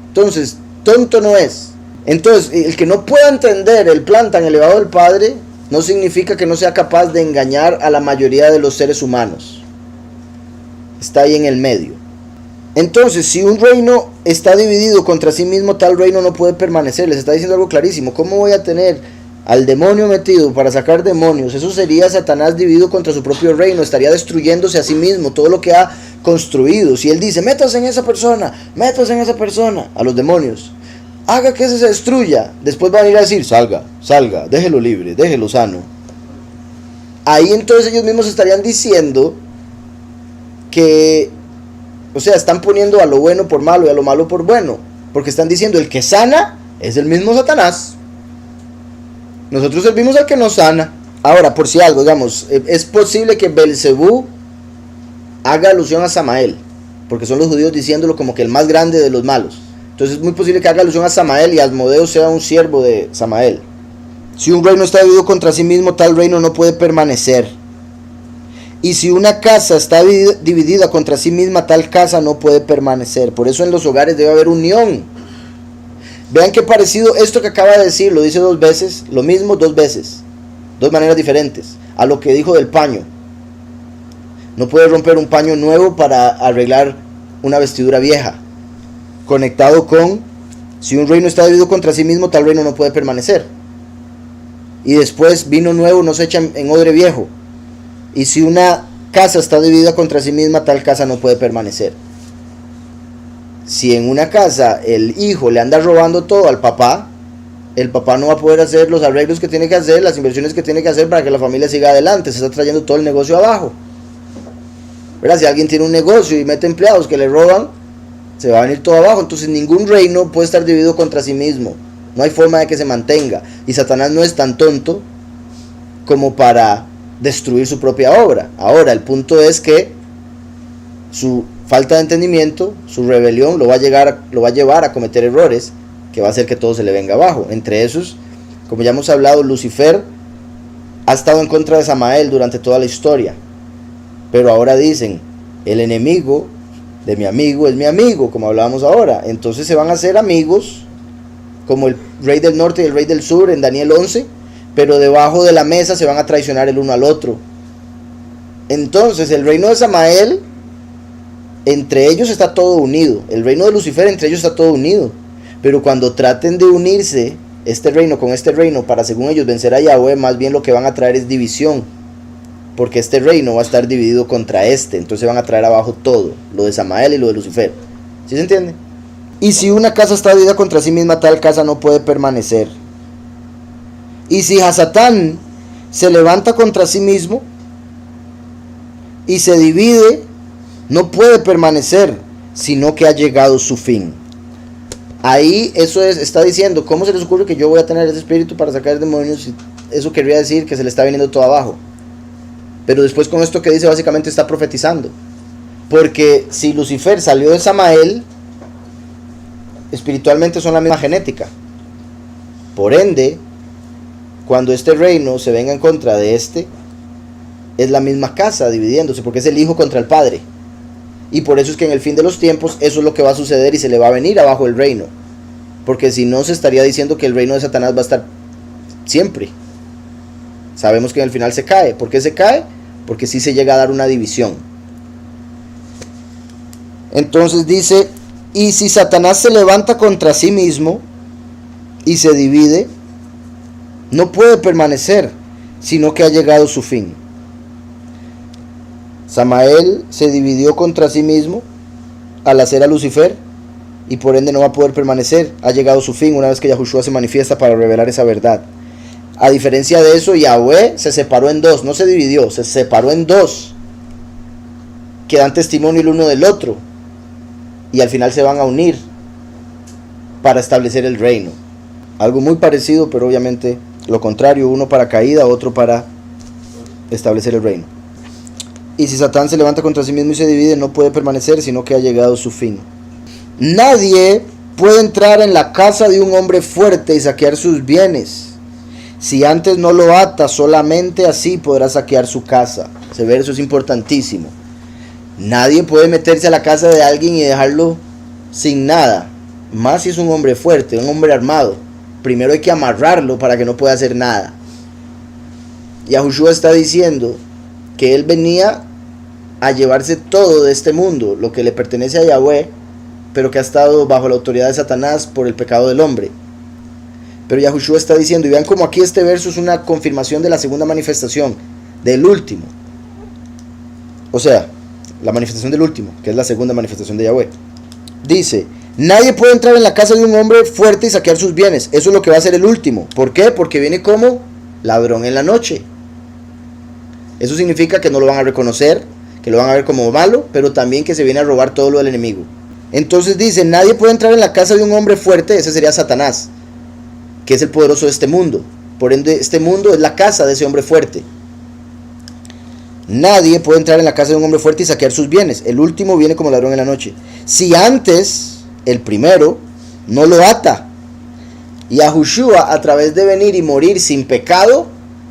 Entonces, tonto no es. Entonces, el que no pueda entender el plan tan elevado del Padre, no significa que no sea capaz de engañar a la mayoría de los seres humanos. Está ahí en el medio. Entonces, si un reino está dividido contra sí mismo, tal reino no puede permanecer. Les está diciendo algo clarísimo. ¿Cómo voy a tener al demonio metido para sacar demonios? Eso sería Satanás dividido contra su propio reino. Estaría destruyéndose a sí mismo, todo lo que ha construido. Si él dice, métase en esa persona, a los demonios, haga que ese se destruya, después van a ir a decir, salga, déjelo libre, déjelo sano. Ahí entonces ellos mismos estarían diciendo que, o sea, están poniendo a lo bueno por malo y a lo malo por bueno, porque están diciendo el que sana es el mismo Satanás. Nosotros servimos al que nos sana. Ahora, por si algo, digamos, es posible que Belzebú haga alusión a Samael, porque son los judíos diciéndolo como que el más grande de los malos. Entonces es muy posible que haga alusión a Samael y Asmodeo sea un siervo de Samael. Si un reino está dividido contra sí mismo, tal reino no puede permanecer. Y si una casa está dividida contra sí misma, tal casa no puede permanecer. Por eso en los hogares debe haber unión. Vean qué parecido esto que acaba de decir, lo dice dos veces, lo mismo dos veces, dos maneras diferentes, a lo que dijo del paño. No puede romper un paño nuevo para arreglar una vestidura vieja. Conectado con, si un reino está dividido contra sí mismo, tal reino no puede permanecer. Y después, vino nuevo no se echa en odre viejo. Y si una casa está dividida contra sí misma, tal casa no puede permanecer. Si en una casa el hijo le anda robando todo al papá, el papá no va a poder hacer los arreglos que tiene que hacer, las inversiones que tiene que hacer para que la familia siga adelante. Se está trayendo todo el negocio abajo. ¿Verdad? Si alguien tiene un negocio y mete empleados que le roban, se va a venir todo abajo. Entonces ningún reino puede estar dividido contra sí mismo. No hay forma de que se mantenga. Y Satanás no es tan tonto como para destruir su propia obra. Ahora, el punto es que su falta de entendimiento, su rebelión, lo va a llevar a cometer errores que va a hacer que todo se le venga abajo. Entre esos, como ya hemos hablado, Lucifer ha estado en contra de Samael durante toda la historia. Pero ahora dicen, el enemigo de mi amigo es mi amigo, como hablábamos ahora. Entonces se van a hacer amigos, como el rey del norte y el rey del sur en Daniel 11, pero debajo de la mesa se van a traicionar el uno al otro. Entonces el reino de Samael, entre ellos está todo unido. El reino de Lucifer, entre ellos está todo unido. Pero cuando traten de unirse este reino con este reino para, según ellos, vencer a Yahweh, más bien lo que van a traer es división. Porque este reino va a estar dividido contra este. Entonces van a traer abajo todo, lo de Samael y lo de Lucifer. ¿Sí se entiende? Y si una casa está dividida contra sí misma, tal casa no puede permanecer. Y si Hasatán se levanta contra sí mismo y se divide, no puede permanecer, sino que ha llegado su fin. Ahí está diciendo, ¿cómo se les ocurre que yo voy a tener ese espíritu para sacar demonios? Eso querría decir que se le está viniendo todo abajo. Pero después con esto que dice, básicamente está profetizando. Porque si Lucifer salió de Samael, espiritualmente son la misma genética. Por ende, cuando este reino se venga en contra de este, es la misma casa dividiéndose, porque es el hijo contra el padre. Y por eso es que en el fin de los tiempos eso es lo que va a suceder y se le va a venir abajo el reino. Porque si no, se estaría diciendo que el reino de Satanás va a estar siempre. Sabemos que en el final se cae. ¿Por qué se cae? Porque sí se llega a dar una división. Entonces dice, y si Satanás se levanta contra sí mismo y se divide, no puede permanecer, sino que ha llegado su fin. Samael se dividió contra sí mismo al hacer a Lucifer y por ende no va a poder permanecer. Ha llegado su fin una vez que Yahushua se manifiesta para revelar esa verdad. A diferencia de eso, Yahweh se separó en dos, no se dividió, se separó en dos que dan testimonio el uno del otro y al final se van a unir para establecer el reino. Algo muy parecido, pero obviamente lo contrario, uno para caída, otro para establecer el reino. Y si Satán se levanta contra sí mismo y se divide, no puede permanecer, sino que ha llegado su fin. Nadie puede entrar en la casa de un hombre fuerte y saquear sus bienes. Si antes no lo ata, solamente así podrá saquear su casa. Ese verso es importantísimo. Nadie puede meterse a la casa de alguien y dejarlo sin nada. Más si es un hombre fuerte, un hombre armado. Primero hay que amarrarlo para que no pueda hacer nada. Yahushua está diciendo que él venía a llevarse todo de este mundo, lo que le pertenece a Yahweh, pero que ha estado bajo la autoridad de Satanás por el pecado del hombre. Pero Yahushua está diciendo, y vean como aquí este verso es una confirmación de la segunda manifestación, del último. O sea, la manifestación del último, que es la segunda manifestación de Yahweh. Dice, nadie puede entrar en la casa de un hombre fuerte y saquear sus bienes. Eso es lo que va a ser el último. ¿Por qué? Porque viene como ladrón en la noche. Eso significa que no lo van a reconocer, que lo van a ver como malo, pero también que se viene a robar todo lo del enemigo. Entonces dice, nadie puede entrar en la casa de un hombre fuerte, ese sería Satanás, que es el poderoso de este mundo. Por ende, este mundo es la casa de ese hombre fuerte. Nadie puede entrar en la casa de un hombre fuerte y saquear sus bienes. El último viene como ladrón en la noche. Si antes, el primero, no lo ata. Y Yahushua, a través de venir y morir sin pecado,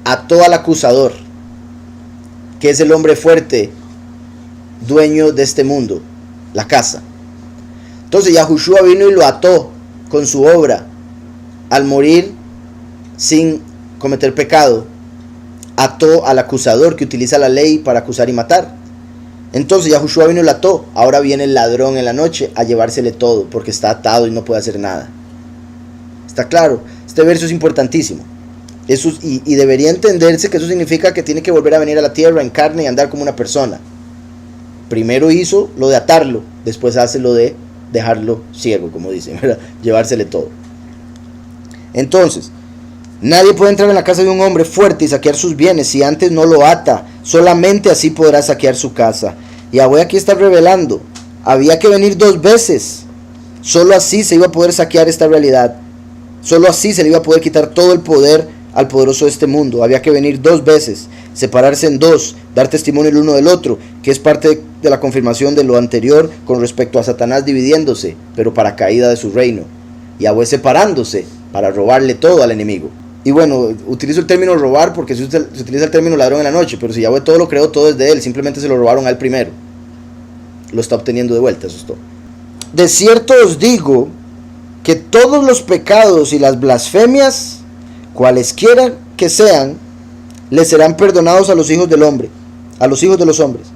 ató al acusador, que es el hombre fuerte, dueño de este mundo, la casa. Entonces Yahushua vino y lo ató con su obra, al morir sin cometer pecado. Ató al acusador que utiliza la ley para acusar y matar. Entonces Yahushua vino y lo ató. Ahora viene el ladrón en la noche a llevársele todo, porque está atado y no puede hacer nada. ¿Está claro? Este verso es importantísimo. Eso, y debería entenderse que eso significa que tiene que volver a venir a la tierra en carne y andar como una persona. Primero hizo lo de atarlo, después hace lo de dejarlo ciego, como dicen, ¿verdad? Llevársele todo. Entonces, nadie puede entrar en la casa de un hombre fuerte y saquear sus bienes si antes no lo ata. Solamente así podrá saquear su casa. Yahweh aquí está revelando, había que venir 2 veces. Solo así se iba a poder saquear esta realidad. Solo así se le iba a poder quitar todo el poder al poderoso de este mundo. Había que venir 2 veces, separarse en 2, dar testimonio el uno del otro, que es parte de la confirmación de lo anterior con respecto a Satanás dividiéndose, pero para caída de su reino. Yahweh separándose para robarle todo al enemigo. Y bueno, utilizo el término robar porque se utiliza el término ladrón en la noche, pero si Yahweh todo lo creó, todo es de él, simplemente se lo robaron a él primero. Lo está obteniendo de vuelta, eso es todo. De cierto os digo que todos los pecados y las blasfemias, cualesquiera que sean, les serán perdonados a los hijos del hombre, a los hijos de los hombres.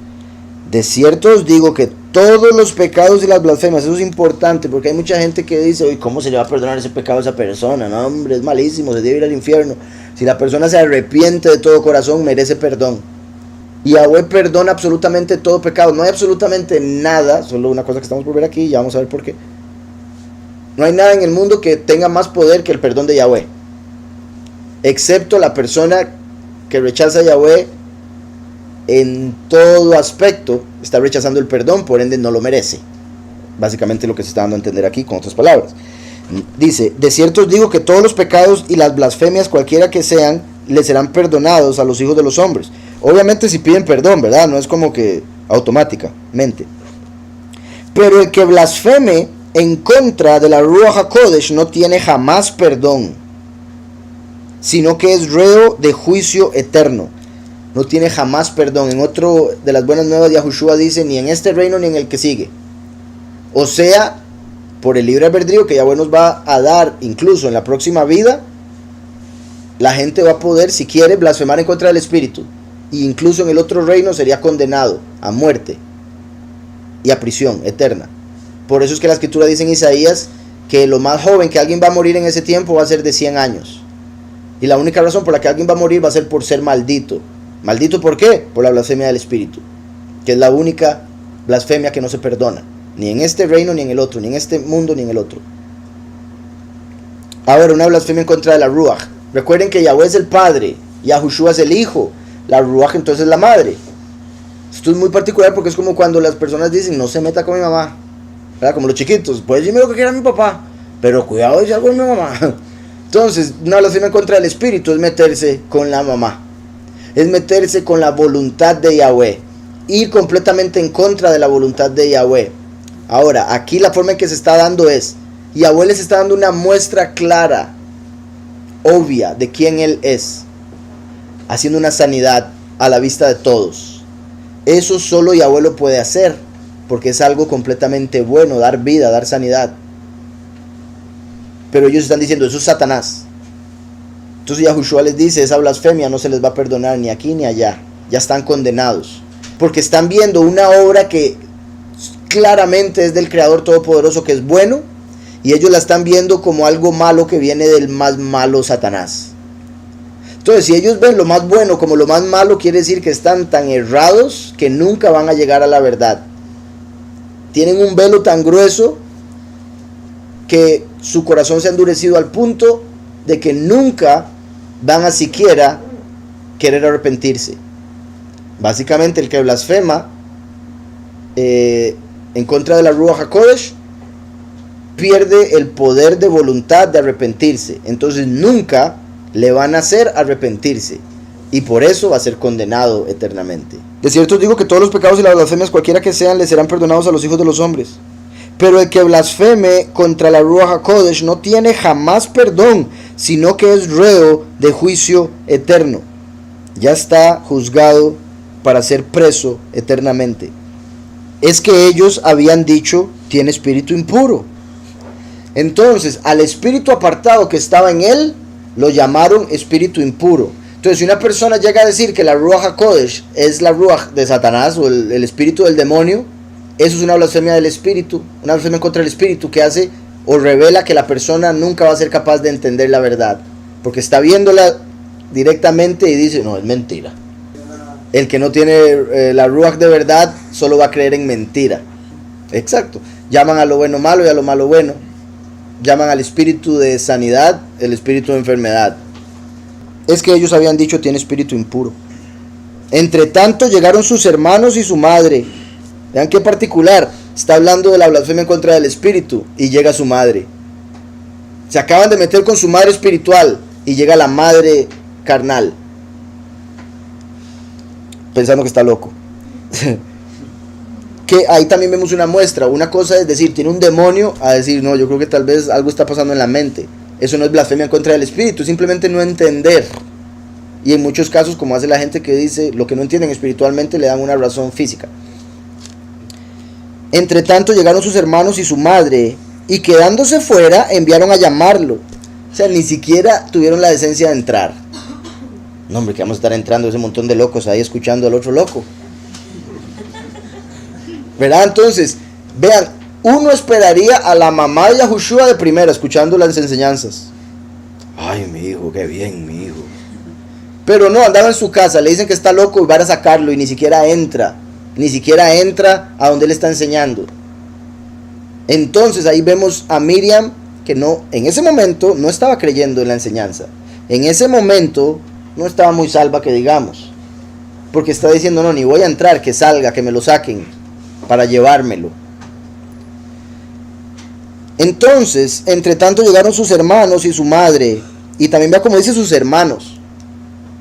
De cierto os digo que todos los pecados y las blasfemias, eso es importante porque hay mucha gente que dice, oye, ¿cómo se le va a perdonar ese pecado a esa persona? No, hombre, es malísimo, se debe ir al infierno. Si la persona se arrepiente de todo corazón, merece perdón. Y Yahweh perdona absolutamente todo pecado. No hay absolutamente nada, solo una cosa que estamos por ver aquí, ya vamos a ver por qué. No hay nada en el mundo que tenga más poder que el perdón de Yahweh, excepto la persona que rechaza a Yahweh en todo aspecto, está rechazando el perdón, por ende no lo merece. Básicamente lo que se está dando a entender aquí con otras palabras. Dice, de cierto os digo que todos los pecados y las blasfemias, cualquiera que sean, les serán perdonados a los hijos de los hombres. Obviamente si piden perdón, ¿verdad? No es como que automáticamente. Pero el que blasfeme en contra de la Ruach HaKodesh no tiene jamás perdón, sino que es reo de juicio eterno. No tiene jamás perdón. En otro de las buenas nuevas, Yahushua dice, ni en este reino ni en el que sigue. O sea, por el libre albedrío que Yahweh nos va a dar, incluso en la próxima vida, la gente va a poder, si quiere, blasfemar en contra del Espíritu. E incluso en el otro reino sería condenado a muerte y a prisión eterna. Por eso es que la Escritura dice en Isaías que lo más joven que alguien va a morir en ese tiempo va a ser de 100 años. Y la única razón por la que alguien va a morir va a ser por ser maldito. ¿Maldito por qué? Por la blasfemia del Espíritu, que es la única blasfemia que no se perdona, ni en este reino ni en el otro, ni en este mundo ni en el otro. Ahora, una blasfemia en contra de la Ruach. Recuerden que Yahweh es el Padre, Yahushua es el Hijo, la Ruach entonces es la Madre. Esto es muy particular porque es como cuando las personas dicen, no se meta con mi mamá, ¿verdad? Como los chiquitos, puede decirme lo que quiera mi papá, pero cuidado de decir algo de mi mamá. Entonces, una blasfemia en contra del Espíritu es meterse con la mamá, es meterse con la voluntad de Yahweh, ir completamente en contra de la voluntad de Yahweh. Ahora, aquí la forma en que se está dando es, Yahweh les está dando una muestra clara, obvia, de quién Él es, haciendo una sanidad a la vista de todos. Eso solo Yahweh lo puede hacer, porque es algo completamente bueno, dar vida, dar sanidad. Pero ellos están diciendo, eso es Satanás. Entonces Yahushua les dice, esa blasfemia no se les va a perdonar ni aquí ni allá. Ya están condenados. Porque están viendo una obra que claramente es del Creador Todopoderoso, que es bueno, y ellos la están viendo como algo malo que viene del más malo Satanás. Entonces, si ellos ven lo más bueno como lo más malo, quiere decir que están tan errados que nunca van a llegar a la verdad. Tienen un velo tan grueso que su corazón se ha endurecido al punto de que nunca van a siquiera querer arrepentirse. Básicamente, el que blasfema en contra de la Ruach HaKodesh pierde el poder de voluntad de arrepentirse. Entonces nunca le van a hacer arrepentirse, y por eso va a ser condenado eternamente. De cierto os digo que todos los pecados y las blasfemias, cualquiera que sean, les serán perdonados a los hijos de los hombres. Pero el que blasfeme contra la Ruach HaKodesh no tiene jamás perdón, sino que es reo de juicio eterno. Ya está juzgado para ser preso eternamente. Es que ellos habían dicho, tiene espíritu impuro. Entonces, al espíritu apartado que estaba en él, lo llamaron espíritu impuro. Entonces, si una persona llega a decir que la Ruach HaKodesh es la Ruach de Satanás o el espíritu del demonio, eso es una blasfemia del espíritu, una blasfemia contra el espíritu que hace o revela que la persona nunca va a ser capaz de entender la verdad, porque está viéndola directamente y dice, no, es mentira. El que no tiene la Ruach de verdad solo va a creer en mentira. Exacto. Llaman a lo bueno malo y a lo malo bueno. Llaman al espíritu de sanidad el espíritu de enfermedad. Es que ellos habían dicho, tiene espíritu impuro. Entre tanto llegaron sus hermanos y su madre. Vean qué particular. Está hablando de la blasfemia en contra del espíritu y llega su madre. Se acaban de meter con su madre espiritual y llega la madre carnal, pensando que está loco. Que ahí también vemos una muestra. Una cosa es decir, tiene un demonio, a decir, no, yo creo que tal vez algo está pasando en la mente. Eso no es blasfemia en contra del espíritu, simplemente no entender. Y en muchos casos, como hace la gente que dice lo que no entienden espiritualmente, le dan una razón física. Entre tanto llegaron sus hermanos y su madre, y quedándose fuera enviaron a llamarlo. O sea, ni siquiera tuvieron la decencia de entrar. No, hombre, que vamos a estar entrando ese montón de locos ahí escuchando al otro loco, ¿verdad? Entonces, vean, uno esperaría a la mamá de Yahushua de primera escuchando las enseñanzas. Ay, mi hijo, qué bien, mi hijo. Pero no, andaba en su casa, le dicen que está loco y van a sacarlo y ni siquiera entra a donde él está enseñando. Entonces ahí vemos a Miriam que no, en ese momento no estaba creyendo en la enseñanza. En ese momento no estaba muy salva, que digamos, porque está diciendo, no, ni voy a entrar, que salga, que me lo saquen para llevármelo. Entonces, entre tanto llegaron sus hermanos y su madre, y también vea como dice sus hermanos,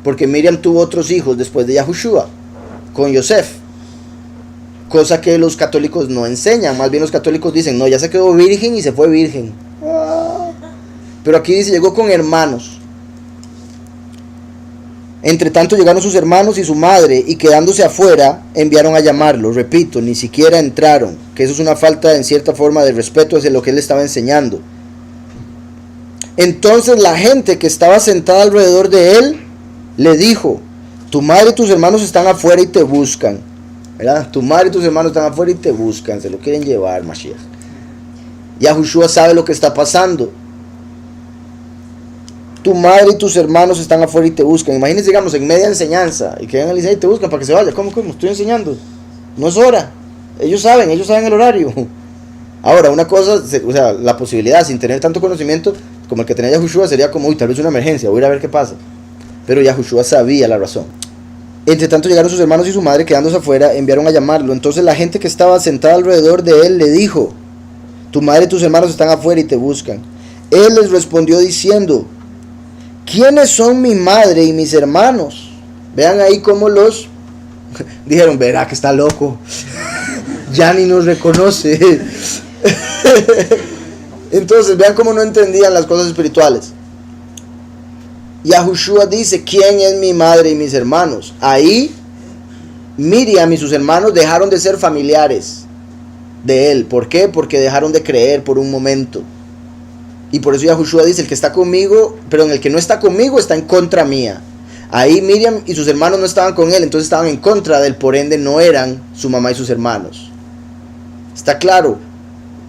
porque Miriam tuvo otros hijos después de Yahushua, con Yosef, cosa que los católicos no enseñan. Más bien los católicos dicen, no, ya se quedó virgen y se fue virgen. Pero aquí dice, llegó con hermanos. Entre tanto llegaron sus hermanos y su madre, y quedándose afuera, enviaron a llamarlo. Repito, ni siquiera entraron, que eso es una falta en cierta forma de respeto hacia lo que él estaba enseñando. Entonces la gente que estaba sentada alrededor de él le dijo: tu madre y tus hermanos están afuera y te buscan. ¿Verdad? Tu madre y tus hermanos están afuera y te buscan, se lo quieren llevar, Mashiach. Yahushua sabe lo que está pasando. Tu madre y tus hermanos están afuera y te buscan. Imagínense, digamos, en media enseñanza, y que vengan y te buscan para que se vaya. ¿Cómo? Estoy enseñando. No es hora. Ellos saben el horario. Ahora, una cosa, o sea, la posibilidad, sin tener tanto conocimiento como el que tenía Yahushua, sería como, uy, tal vez una emergencia, voy a ir a ver qué pasa. Pero Yahushua sabía la razón. Entre tanto llegaron sus hermanos y su madre, quedándose afuera, enviaron a llamarlo. Entonces la gente que estaba sentada alrededor de él le dijo: tu madre y tus hermanos están afuera y te buscan. Él les respondió diciendo: ¿quiénes son mi madre y mis hermanos? Vean ahí cómo los dijeron: verá que está loco, ya ni nos reconoce. Entonces vean cómo no entendían las cosas espirituales. Yahushua dice: ¿quién es mi madre y mis hermanos? Ahí Miriam y sus hermanos dejaron de ser familiares de él. ¿Por qué? Porque dejaron de creer por un momento. Y por eso Yahushua dice: el que está conmigo, perdón, el que no está conmigo está en contra mía. Ahí Miriam y sus hermanos no estaban con él, entonces estaban en contra de él, por ende no eran su mamá y sus hermanos. ¿Está claro?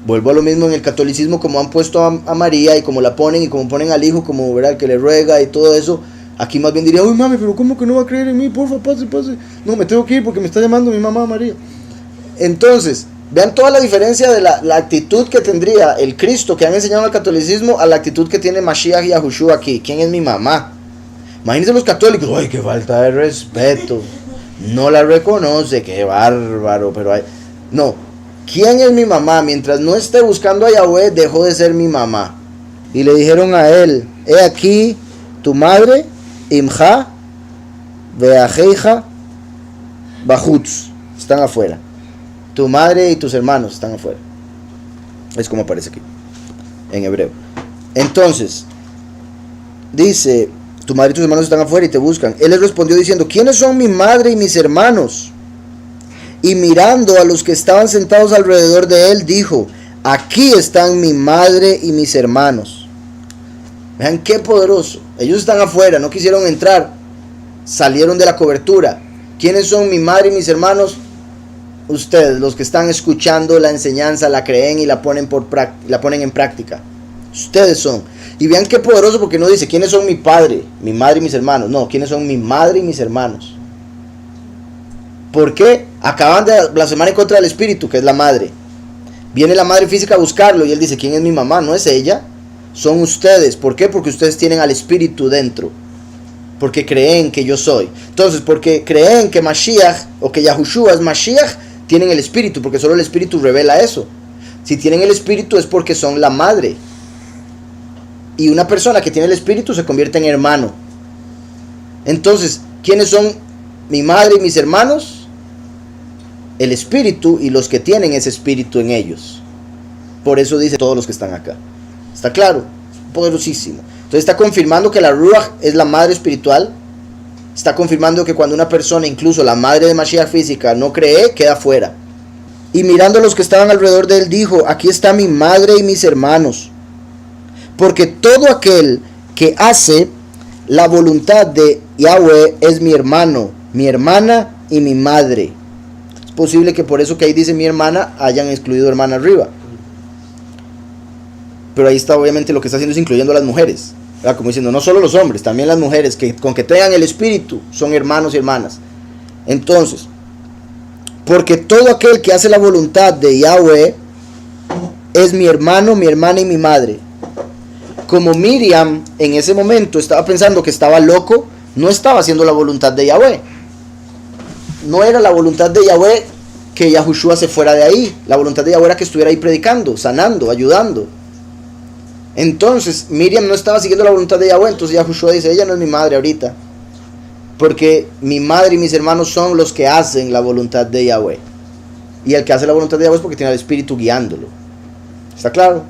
Vuelvo a lo mismo en el catolicismo, como han puesto a María y como la ponen y como ponen al hijo, como ¿verdad? El que le ruega y todo eso. Aquí más bien diría: uy, mami, pero ¿cómo que no va a creer en mí? Porfa, pase. No, me tengo que ir porque me está llamando mi mamá María. Entonces, vean toda la diferencia de la actitud que tendría el Cristo que han enseñado al catolicismo a la actitud que tiene Mashiach y Yahushua aquí. ¿Quién es mi mamá? Imagínense los católicos: ¡ay, qué falta de respeto! No la reconoce, qué bárbaro, pero hay... No. ¿Quién es mi mamá? Mientras no esté buscando a Yahweh, dejó de ser mi mamá. Y le dijeron a él: he aquí tu madre, Imja, Beajeija, Bajutz, están afuera. Tu madre y tus hermanos están afuera. Es como aparece aquí, en hebreo. Entonces, dice: tu madre y tus hermanos están afuera y te buscan. Él les respondió diciendo: ¿quiénes son mi madre y mis hermanos? Y mirando a los que estaban sentados alrededor de él, dijo: aquí están mi madre y mis hermanos. Vean qué poderoso. Ellos están afuera, no quisieron entrar, salieron de la cobertura. ¿Quiénes son mi madre y mis hermanos? Ustedes, los que están escuchando la enseñanza, la creen y la ponen en práctica. Ustedes son. Y vean qué poderoso, porque no dice: ¿quiénes son mi padre, mi madre y mis hermanos? No, ¿quiénes son mi madre y mis hermanos? ¿Por qué? Acaban de blasfemar en contra del espíritu, que es la madre. Viene la madre física a buscarlo y él dice: ¿quién es mi mamá? No es ella, son ustedes. ¿Por qué? Porque ustedes tienen al espíritu dentro. Porque creen que yo soy. Entonces, porque creen que Mashiach o que Yahushua es Mashiach, tienen el espíritu, porque solo el espíritu revela eso. Si tienen el espíritu es porque son la madre. Y una persona que tiene el espíritu se convierte en hermano. Entonces, ¿quiénes son mi madre y mis hermanos? El espíritu y los que tienen ese espíritu en ellos. Por eso dice: todos los que están acá. ¿Está claro? Poderosísimo. Entonces está confirmando que la Ruach es la madre espiritual. Está confirmando que cuando una persona, incluso la madre de Mashiach física, no cree, queda fuera. Y mirando a los que estaban alrededor de él, dijo: aquí está mi madre y mis hermanos. Porque todo aquel que hace la voluntad de Yahweh es mi hermano, mi hermana y mi madre. Es posible que por eso que ahí dice mi hermana hayan excluido hermana arriba. Pero ahí está, obviamente lo que está haciendo es incluyendo a las mujeres, ¿verdad? Como diciendo, no solo los hombres, también las mujeres que con que tengan el espíritu son hermanos y hermanas. Entonces, porque todo aquel que hace la voluntad de Yahweh es mi hermano, mi hermana y mi madre. Como Miriam en ese momento estaba pensando que estaba loco, no estaba haciendo la voluntad de Yahweh. No era la voluntad de Yahweh que Yahushua se fuera de ahí. La voluntad de Yahweh era que estuviera ahí predicando, sanando, ayudando. Entonces Miriam no estaba siguiendo la voluntad de Yahweh. Entonces Yahushua dice: ella no es mi madre ahorita, porque mi madre y mis hermanos son los que hacen la voluntad de Yahweh. Y el que hace la voluntad de Yahweh es porque tiene al espíritu guiándolo. ¿Está claro?